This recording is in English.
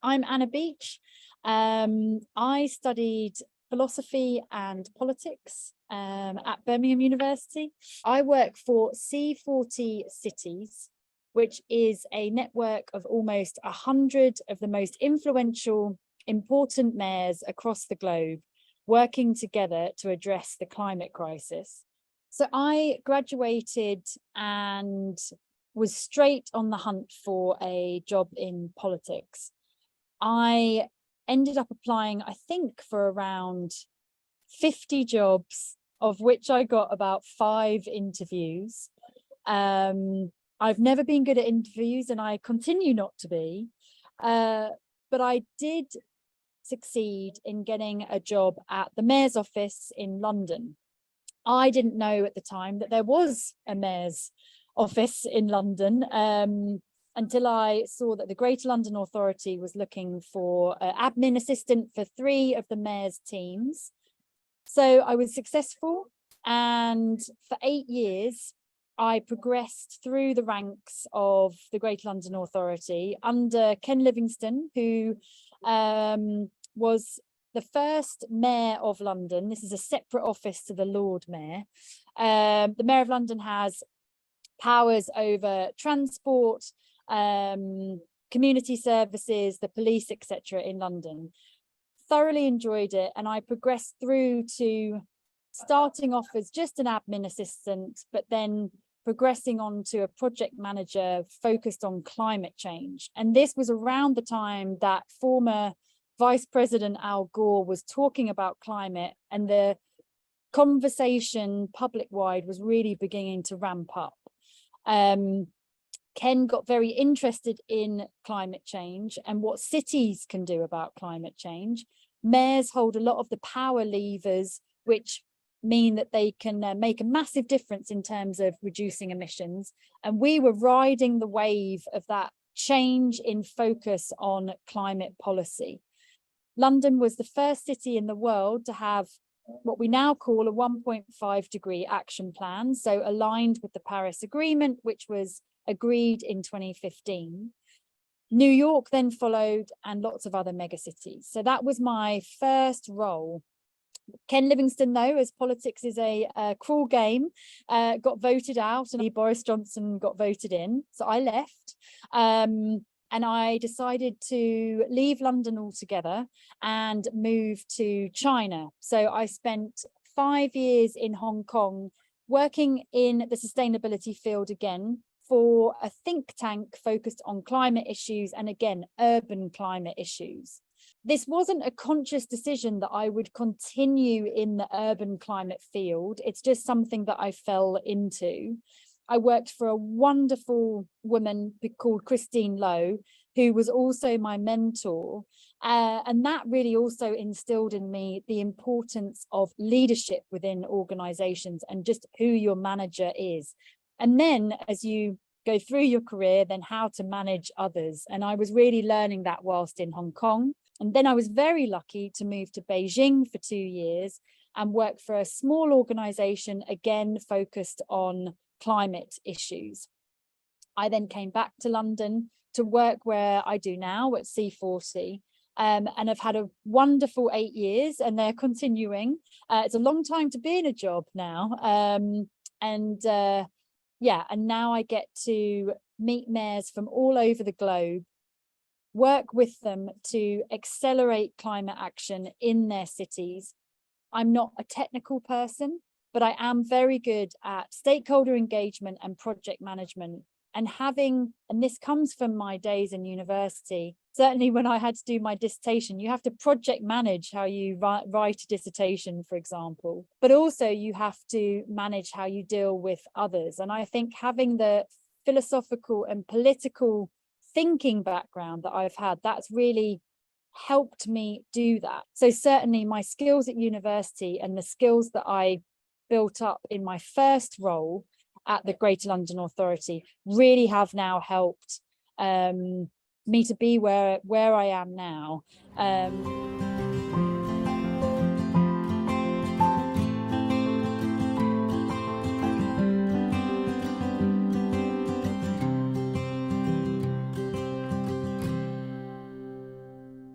I'm Anna Beech. I studied philosophy and politics at Birmingham University. I work for C40 Cities, which is a network of almost 100 of the most influential, important mayors across the globe, working together to address the climate crisis. So I graduated and was straight on the hunt for a job in politics. I ended up applying, I think, for around 50 jobs, of which I got about 5 interviews. I've never been good at interviews and I continue not to be, but I did succeed in getting a job at the mayor's office in London. I didn't know at the time that there was a mayor's office in London until I saw that the Greater London Authority was looking for an admin assistant for 3 of the mayor's teams. So I was successful, and for 8 years I progressed through the ranks of the Greater London Authority under Ken Livingstone, who was the first mayor of London. This is a separate office to the Lord Mayor. The Mayor of London has powers over transport, community services, the police, etc. in London. Thoroughly enjoyed it, and I progressed through to starting off as just an admin assistant, but then progressing on to a project manager focused on climate change. And this was around the time that former Vice President Al Gore was talking about climate, and the conversation public-wide was really beginning to ramp up. Ken got very interested in climate change and what cities can do about climate change. Mayors hold a lot of the power levers, which mean that they can make a massive difference in terms of reducing emissions. And we were riding the wave of that change in focus on climate policy. London was the first city in the world to have what we now call a 1.5 degree action plan, so aligned with the Paris Agreement, which was agreed in 2015. New York then followed, and lots of other megacities. So that was my first role. Ken Livingstone, though, as politics is a cruel game, got voted out, and Boris Johnson got voted in. So I left. And I decided to leave London altogether and move to China. So I spent 5 years in Hong Kong working in the sustainability field again for a think tank focused on climate issues and, again, urban climate issues. This wasn't a conscious decision that I would continue in the urban climate field. It's just something that I fell into. I worked for a wonderful woman called Christine Lowe, who was also my mentor. And that really also instilled in me the importance of leadership within organizations and just who your manager is. And then as you go through your career, then how to manage others. And I was really learning that whilst in Hong Kong. And then I was very lucky to move to Beijing for 2 years and work for a small organization, again, focused on climate issues. I then came back to London to work where I do now at C40, and I've had a wonderful 8 years, and they're continuing. It's a long time to be in a job now, and now I get to meet mayors from all over the globe, work with them to accelerate climate action in their cities. I'm not a technical person, but I am very good at stakeholder engagement and project management, and this comes from my days in university. Certainly when I had to do my dissertation, you have to project manage how you write a dissertation, for example, but also you have to manage how you deal with others. And I think having the philosophical and political thinking background that I've had, that's really helped me do that. So certainly my skills at university and the skills that I built up in my first role at the Greater London Authority really have now helped me to be where I am now.